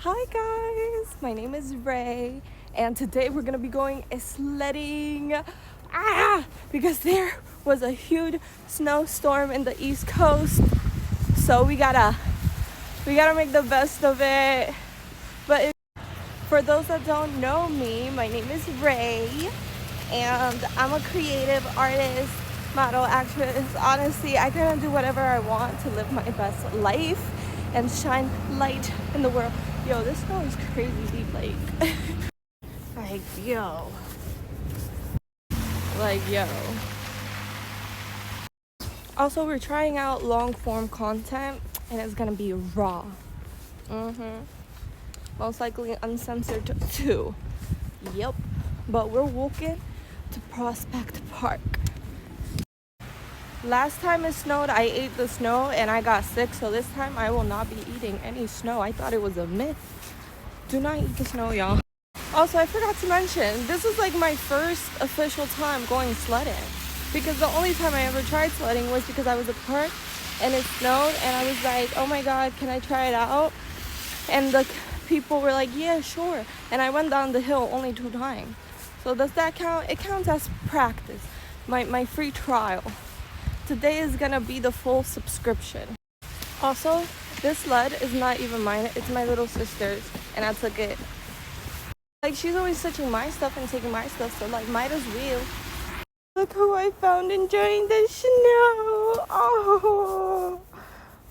Hi guys, my name is Ray, and today we're gonna be going sledding. Because there was a huge snowstorm in the East Coast, so we gotta make the best of it. But for those that don't know me, my name is Ray, and I'm a creative artist, model, actress. Honestly, I kind of do whatever I want to live my best life and shine light in the world. Yo, this snow is crazy deep, like yo. Also, we're trying out long form content, and it's gonna be raw. Most likely uncensored too. Yep. But we're walking to Prospect Park. Last time it snowed, I ate the snow and I got sick, so this time I will not be eating any snow. I thought it was a myth. Do not eat the snow, y'all. Also, I forgot to mention, this is like my first official time going sledding, because the only time I ever tried sledding was because I was at the park and it snowed, and I was like, oh my god, can I try it out? And the people were like, yeah, sure. And I went down the hill only 2 times. So does that count? It counts as practice. My free trial. Today is gonna be the full subscription. Also, this sled is not even mine, it's my little sister's, and I took it. Like, she's always touching my stuff and taking my stuff, so like, might as well. Look who I found enjoying the snow. Oh,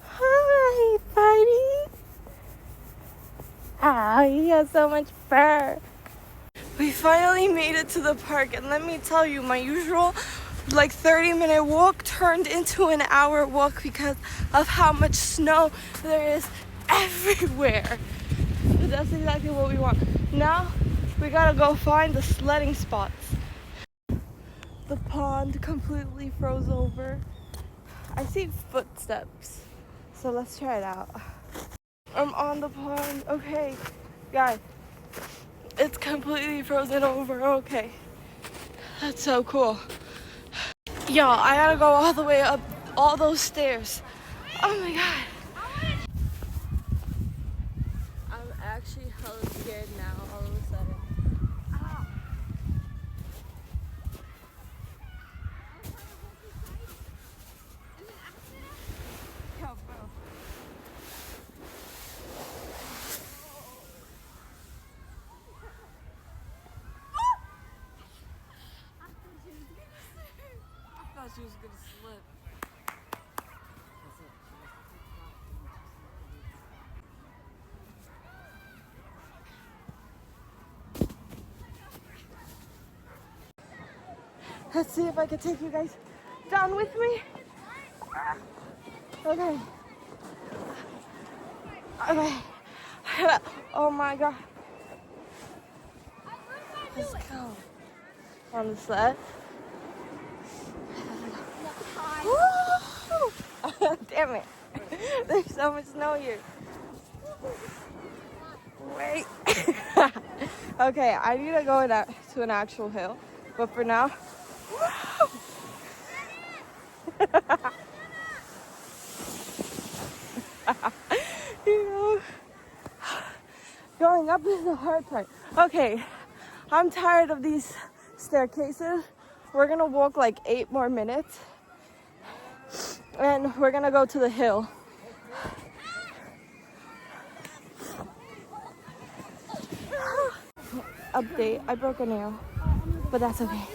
hi, buddy. Ah, he has so much fur. We finally made it to the park, and let me tell you, my usual 30-minute walk turned into an hour walk because of how much snow there is everywhere. But that's exactly what we want. Now we gotta go find the sledding spots. The pond completely froze over. I see footsteps, so let's try it out. I'm on the pond. Okay, guys, it's completely frozen over. Okay, that's so cool. Yo, I gotta go all the way up all those stairs. Oh my god. I'm actually hella scared now all of a sudden. Yo, bro. I thought she was gonna slip. Let's see if I can take you guys down with me. Okay. Okay. Oh my god. Let's go. On the sled. Woo! Damn it. There's so much snow here. Wait. Okay, I need to go to an actual hill. But for now. You know, going up is the hard part. Okay, I'm tired of these staircases. We're gonna walk like 8 more minutes, and we're gonna go to the hill. Update, I broke a nail, but that's okay.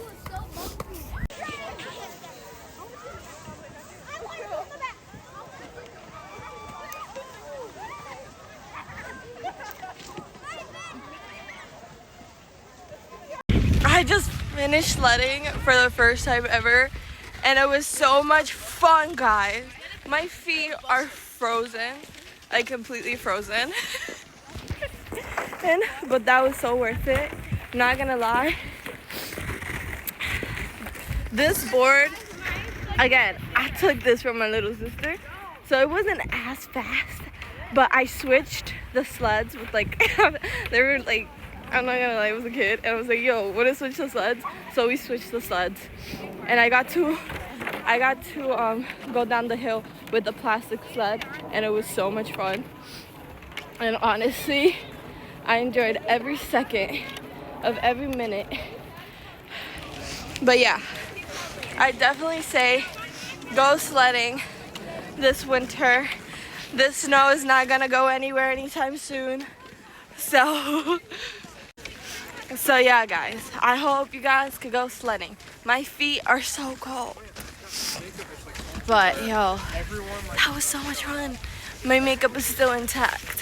I just finished sledding for the first time ever, and it was so much fun, guys. My feet are frozen, like completely frozen. But that was so worth it, not gonna lie. This board, again, I took this from my little sister, so it wasn't as fast, but I switched the sleds with they were like, I'm not gonna lie, I was a kid, and I was like, yo, wanna switch the sleds? So we switched the sleds, and I got to go down the hill with the plastic sled, and it was so much fun. And honestly, I enjoyed every second of every minute. But yeah, I definitely say go sledding this winter. This snow is not gonna go anywhere anytime soon. So, so yeah, guys, I hope you guys could go sledding. My feet are so cold. But yo, that was so much fun. My makeup is still intact.